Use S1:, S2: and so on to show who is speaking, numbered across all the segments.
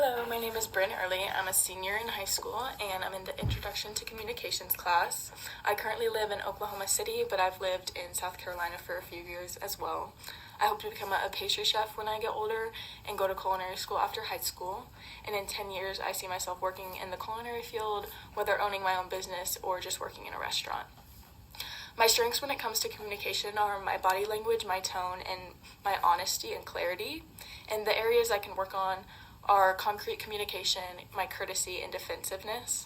S1: Hello, my name is Bryn Early. I'm a senior in high school and I'm in the Introduction to Communications class. I currently live in Oklahoma City, but I've lived in South Carolina for a few years as well. I hope to become a pastry chef when I get older and go to culinary school after high school. And in 10 years, I see myself working in the culinary field, whether owning my own business or just working in a restaurant. My strengths when it comes to communication are my body language, my tone, and my honesty and clarity. And the areas I can work on are concrete communication, my courtesy, and defensiveness.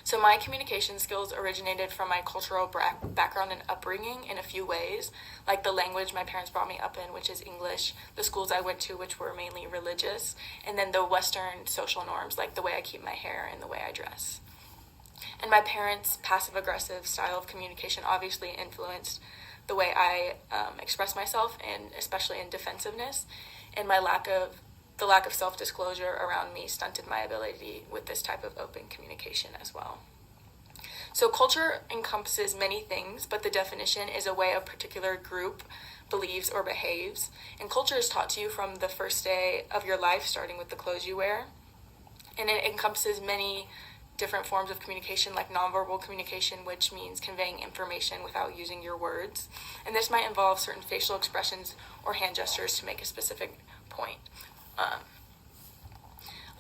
S1: So my communication skills originated from my cultural background and upbringing in a few ways, like the language my parents brought me up in, which is English, the schools I went to, which were mainly religious, and then the Western social norms, like the way I keep my hair and the way I dress. And my parents' passive-aggressive style of communication obviously influenced the way I express myself, and especially in defensiveness, and the lack of self-disclosure around me stunted my ability with this type of open communication as well. So culture encompasses many things, but the definition is a way a particular group believes or behaves. And culture is taught to you from the first day of your life, starting with the clothes you wear. And it encompasses many different forms of communication, like nonverbal communication, which means conveying information without using your words. And this might involve certain facial expressions or hand gestures to make a specific point.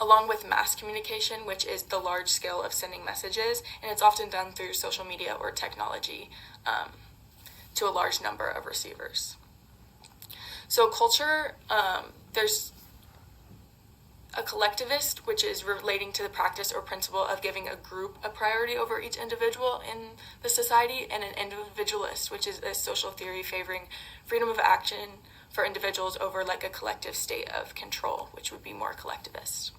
S1: Along with mass communication, which is the large scale of sending messages, and it's often done through social media or technology to a large number of receivers. So culture, there's a collectivist, which is relating to the practice or principle of giving a group a priority over each individual in the society, and an individualist, which is a social theory favoring freedom of action for individuals over like a collective state of control, which would be more collectivist.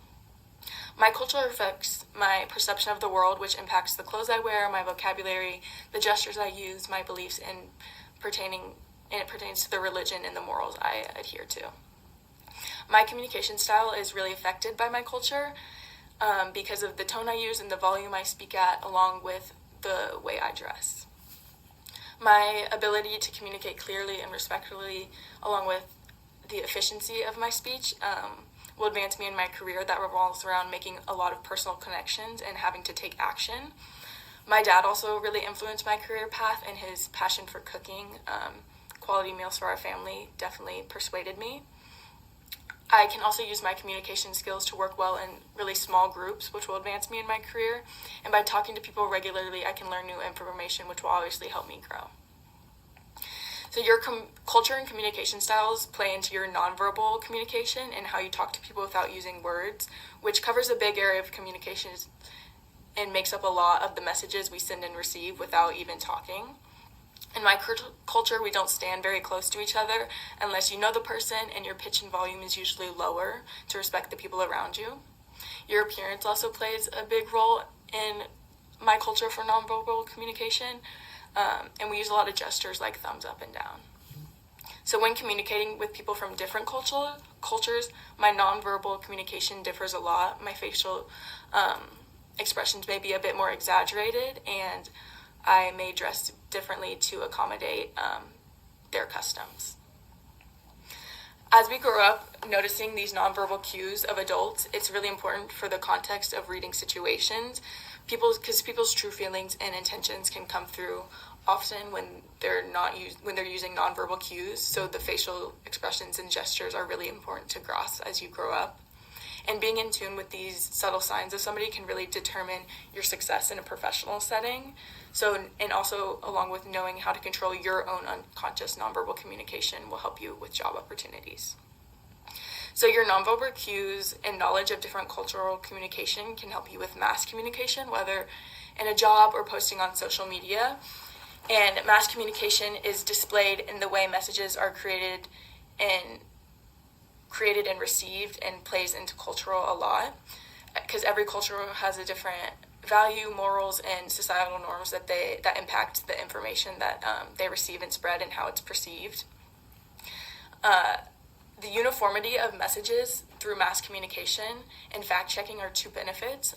S1: My culture affects my perception of the world, which impacts the clothes I wear, my vocabulary, the gestures I use, my beliefs, and it pertains to the religion and the morals I adhere to. My communication style is really affected by my culture because of the tone I use and the volume I speak at, along with the way I dress. My ability to communicate clearly and respectfully, along with the efficiency of my speech, will advance me in my career that revolves around making a lot of personal connections and having to take action. My dad also really influenced my career path, and his passion for cooking quality meals for our family definitely persuaded me. I can also use my communication skills to work well in really small groups, which will advance me in my career. And by talking to people regularly, I can learn new information, which will obviously help me grow. So your culture and communication styles play into your nonverbal communication and how you talk to people without using words, which covers a big area of communication and makes up a lot of the messages we send and receive without even talking. In my culture, we don't stand very close to each other unless you know the person, and your pitch and volume is usually lower to respect the people around you. Your appearance also plays a big role in my culture for nonverbal communication, and we use a lot of gestures like thumbs up and down. So when communicating with people from different cultures, my nonverbal communication differs a lot. My facial expressions may be a bit more exaggerated, and I may dress differently to accommodate their customs. As we grow up noticing these nonverbal cues of adults, it's really important for the context of reading situations, because people's true feelings and intentions can come through often when they're using nonverbal cues. So the facial expressions and gestures are really important to grasp as you grow up. And being in tune with these subtle signs of somebody can really determine your success in a professional setting. So, and also along with knowing how to control your own unconscious nonverbal communication will help you with job opportunities. So your nonverbal cues and knowledge of different cultural communication can help you with mass communication, whether in a job or posting on social media. And mass communication is displayed in the way messages are created and received, and plays into cultural a lot, because every culture has a different value, morals, and societal norms that impact the information that they receive and spread and how it's perceived. The uniformity of messages through mass communication and fact-checking are two benefits,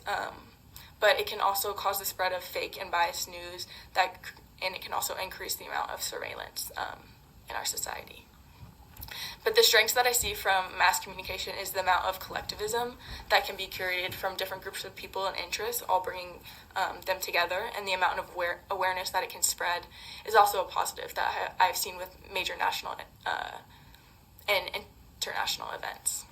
S1: but it can also cause the spread of fake and biased news, and it can also increase the amount of surveillance in our society. But the strengths that I see from mass communication is the amount of collectivism that can be curated from different groups of people and interests, all bringing them together, and the amount of awareness that it can spread is also a positive that I've seen with major national and international events.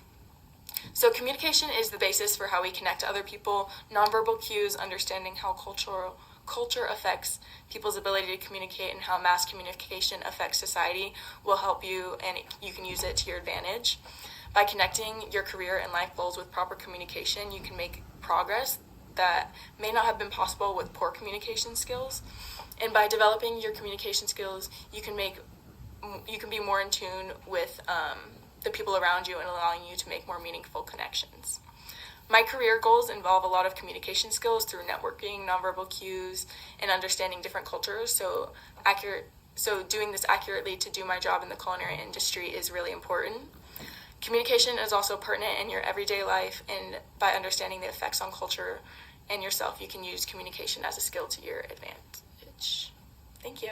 S1: So communication is the basis for how we connect to other people. Nonverbal cues, understanding how culture affects people's ability to communicate and how mass communication affects society will help you, and you can use it to your advantage. By connecting your career and life goals with proper communication, you can make progress that may not have been possible with poor communication skills. And by developing your communication skills, you can be more in tune with the people around you and allowing you to make more meaningful connections. My career goals involve a lot of communication skills through networking, nonverbal cues, and understanding different cultures. So doing this accurately to do my job in the culinary industry is really important. Communication is also pertinent in your everyday life, and by understanding the effects on culture and yourself, you can use communication as a skill to your advantage. Thank you.